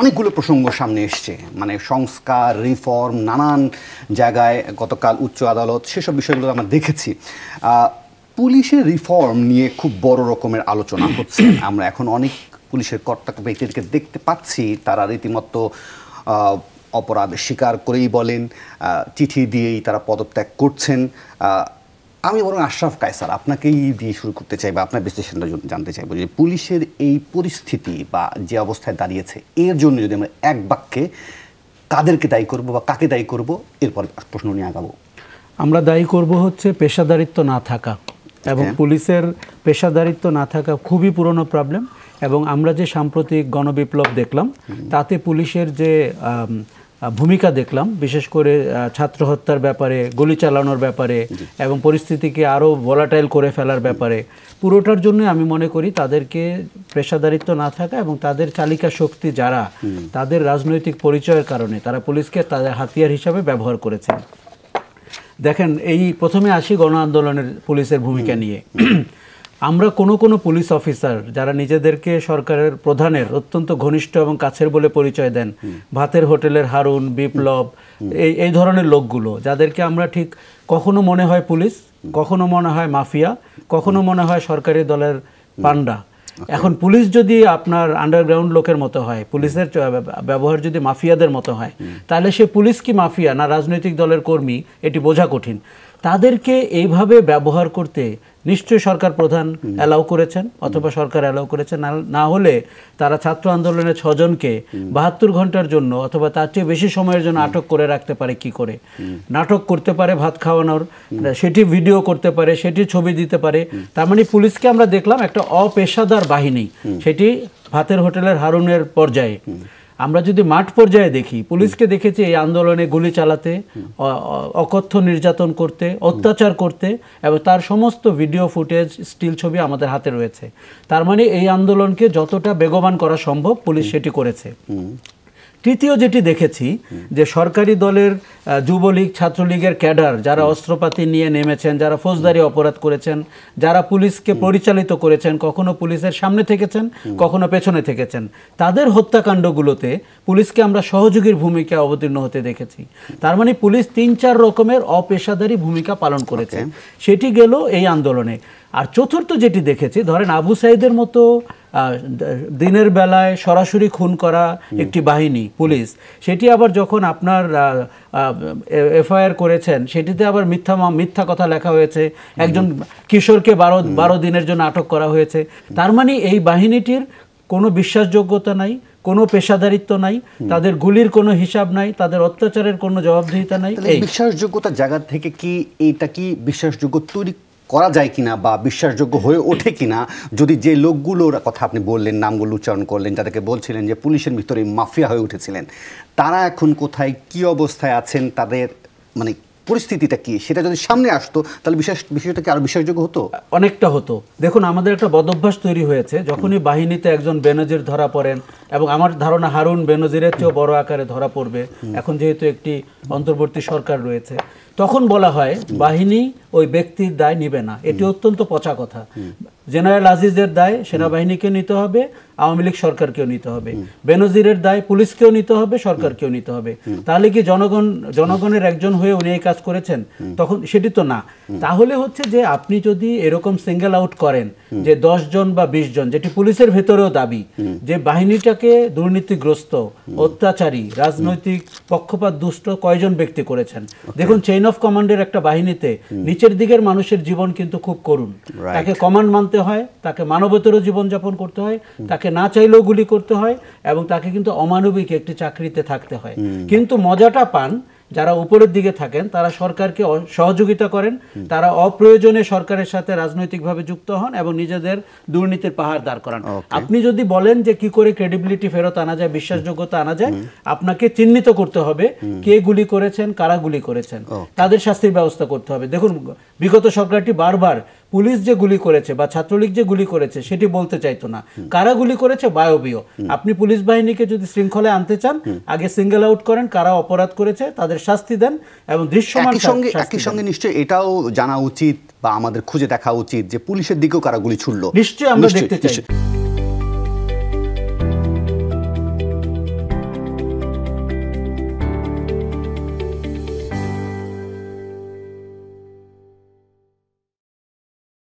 অনেকগুলো প্রসঙ্গ সামনে এসছে, মানে সংস্কার, রিফর্ম, নানান জায়গায় গতকাল উচ্চ আদালত, সেসব বিষয়গুলো আমরা দেখেছি। পুলিশের রিফর্ম নিয়ে খুব বড় রকমের আলোচনা হচ্ছে। আমরা এখন অনেক পুলিশের কর্তা ব্যক্তিদেরকে দেখতে পাচ্ছি, তারা রীতিমতো অপরাধ স্বীকার করেই বলেন, চিঠি দিয়েই তারা পদত্যাগ করছেন। আমি বরং আশরাফ কায়সার আপনাকেই দিয়ে শুরু করতে চাই, বা আপনার বিশ্লেষণটা জানতে চাইব যে পুলিশের এই পরিস্থিতি বা যে অবস্থায় দাঁড়িয়েছে, এর জন্য যদি আমরা এক বাক্যে কাদেরকে দায়ী করব বা কাকে দায়ী করব, এরপর প্রশ্ন নিয়ে আগাবো। আমরা দায়ী করব হচ্ছে পেশাদারিত্ব না থাকা, এবং পুলিশের পেশাদারিত্ব না থাকা খুবই পুরনো প্রবলেম। এবং আমরা যে সাম্প্রতিক গণবিপ্লব দেখলাম, তাতে পুলিশের যে ভূমিকা দেখলাম, বিশেষ করে ছাত্র হত্যার ব্যাপারে, গুলি চালানোর ব্যাপারে এবং পরিস্থিতিকে আরও ভোলাটাইল করে ফেলার ব্যাপারে, পুরোটার জন্য আমি মনে করি তাদেরকে পেশাদারিত্ব না থাকা এবং তাদের চালিকা শক্তি যারা, তাদের রাজনৈতিক পরিচয়ের কারণে তারা পুলিশকে তাদের হাতিয়ার হিসাবে ব্যবহার করেছেন। দেখেন, এই প্রথমে আসি গণ আন্দোলনের পুলিশের ভূমিকা নিয়ে। আমরা কোনো পুলিশ অফিসার যারা নিজেদেরকে সরকারের প্রধানের অত্যন্ত ঘনিষ্ঠ এবং কাছের বলে পরিচয় দেন, ভাতের হোটেলের হারুন, বিপ্লব, এই ধরনের লোকগুলো, যাদেরকে আমরা ঠিক কখনো মনে হয় পুলিশ, কখনো মনে হয় মাফিয়া, কখনো মনে হয় সরকারি দলের পান্ডা। এখন পুলিশ যদি আপনার আন্ডারগ্রাউন্ড লোকের মতো হয়, পুলিশের ব্যবহার যদি মাফিয়াদের মতো হয়, তাহলে সে পুলিশ কি মাফিয়া না রাজনৈতিক দলের কর্মী, এটি বোঝা কঠিন। তাদেরকে এইভাবে ব্যবহার করতে নিশ্চয়ই সরকার প্রধান অ্যালাউ করেছেন, অথবা সরকার অ্যালাউ করেছেন, না হলে তারা ছাত্র আন্দোলনের 6 জনকে 72 ঘন্টার জন্য অথবা তার চেয়ে বেশি সময়ের জন্য আটক করে রাখতে পারে কি করে? নাটক করতে পারে ভাত খাওয়ানোর, সেটি ভিডিও করতে পারে, সেটি ছবি দিতে পারে। তার মানে পুলিশকে আমরা দেখলাম একটা অপেশাদার বাহিনী, সেটি ভাতের হোটেলের হারুনের পর্যায়ে। আমরা যদি মাঠ পর্যায়ে দেখি, পুলিশকে দেখেছি এই আন্দোলনে গুলি চালাতে, অকথ্য নির্যাতন করতে, অত্যাচার করতে, এবং তার সমস্ত ভিডিও ফুটেজ, স্টিল ছবি আমাদের হাতে রয়েছে। তার মানে এই আন্দোলনকে যতটা বেগবান করা সম্ভব পুলিশ সেটি করেছে। তৃতীয় যেটি দেখেছি, যে সরকারি দলের যুবলীগ, ছাত্রলীগের ক্যাডার যারা অস্ত্রপাতি নিয়ে নেমেছেন, যারা ফৌজদারি অপরাধ করেছেন, যারা পুলিশকে পরিচালিত করেছেন, কখনো পুলিশের সামনে থেকেছেন, কখনো পেছনে থেকেছেন, তাদের হত্যাকাণ্ডগুলোতে পুলিশকে আমরা সহযোগীর ভূমিকা অবতীর্ণ হতে দেখেছি। তার মানে পুলিশ 3-4 রকমের অপেশাদারী ভূমিকা পালন করেছে, সেটি গেল এই আন্দোলনে। আর চতুর্থ যেটি দেখেছি, ধরেন আবু সাইদের মতো দিনের বেলায় সরাসরি খুন করা একটি বাহিনী পুলিশ, সেটি আবার যখন আপনার এফআইআর করেছেন, সেটিতে আবার মিথ্যা কথা লেখা হয়েছে, একজন কিশোরকে 12 দিনের জন্য আটক করা হয়েছে। তার মানে এই বাহিনীটির কোনো বিশ্বাসযোগ্যতা নাই, কোনো পেশাদারিত্ব নাই, তাদের গুলির কোনো হিসাব নাই, তাদের অত্যাচারের কোনো জবাবদিহিতা নাই। এই বিশ্বাসযোগ্যতার জায়গা থেকে কি এইটা কি বিশ্বাসযোগ্য তৈরি করা যায় কিনা বা বিশ্বাসযোগ্য হয়ে ওঠে কিনা, যদি যে লোকগুলোর কথা আপনি বললেন, নামগুলো উচ্চারণ করলেন, যাদেরকে বলছিলেন যে পুলিশের ভিতরে মাফিয়া হয়ে উঠেছিলেন, তারা এখন কোথায়, কি অবস্থায় আছেন, তাদের মানে পরিস্থিতিটা কি, সেটা যদি সামনে আসতো তাহলে বিষয়টা কি আরো বিশ্বাসযোগ্য হতো? অনেকটা হতো। দেখুন, আমাদের একটা বদভ্যাস তৈরি হয়েছে, যখনই বাহিনীতে একজন বেনজির ধরা পড়েন, এবং আমার ধারণা হারুন বেনজিরের চেয়েও বড় আকারে ধরা পড়বে এখন, যেহেতু একটি অন্তর্বর্তী সরকার রয়েছে, তখন বলা হয় বাহিনী ওই ব্যক্তির দায় নিবে না। এটি অত্যন্ত পচা কথা। জেনারেল আজিজের দায় সেনাবাহিনীকে নিতে হবে, আওয়ামী লীগ সরকারকেও নিতে হবে, বেনজিরের দায় পুলিশকেও নিতে হবে, সরকারকেও নিতে হবে। তাহলে কি জনগণের একজন হয়ে উনি এই কাজ করেছেন? তখন সেটি তো না। তাহলে হচ্ছে যে আপনি যদি এরকম সিঙ্গেল আউট করেন যে 10 জন বা 20 জন, যেটি পুলিশের ভেতরেও দাবি, যে বাহিনীটাকে দুর্নীতিগ্রস্ত, অত্যাচারী, রাজনৈতিক পক্ষপাত দুষ্ট কয়জন ব্যক্তি করেছেন। দেখুন, চেইন অফ কমান্ডের একটা বাহিনীতে নিচের দিকের মানুষের জীবন কিন্তু খুব করুণ। তাকে কমান্ড মানতে হয়, তাকে মানবতারও জীবনযাপন করতে হয়, তাকে না চাইলেও গুলি করতে হয়, এবং তাকে কিন্তু অমানবিক একটি চাকরিতে থাকতে হয়। কিন্তু মজাটা পান যারা উপরের দিকে থাকেন, তারা সরকারকে সহযোগিতা করেন, তারা অপ্রয়োজনে সরকারের সাথে রাজনৈতিকভাবে যুক্ত হন এবং নিজেদের দুর্নীতির পাহাড় দাঁড় করান। আপনি যদি বলেন যে কি করে ক্রেডিবিলিটি ফেরত আনা যায়, বিশ্বাসযোগ্যতা আনা যায়, আপনাকে চিহ্নিত করতে হবে কে গুলি করেছেন, কারা গুলি করেছেন, তাদের শাস্তির ব্যবস্থা করতে হবে। দেখুন, বিগত সরকারটি বারবার পুলিশ যে গুলি করেছে বা ছাত্রলীগ যে গুলি করেছে সেটি বলতে চাইতো না, কারা গুলি করেছে বায়বীয়। আপনি পুলিশ বাহিনীকে যদি শৃঙ্খলায় আনতে চান, আগে সিঙ্গেল আউট করেন কারা অপরাধ করেছে, তাদের শাস্তি দেন, এবং দৃশ্যমান একই সঙ্গে নিশ্চয়ই এটাও জানা উচিত বা আমাদের খুঁজে দেখা উচিত যে পুলিশের দিকেও কারা গুলি ছুড়লো। নিশ্চয়ই আমরা দেখতে চাই।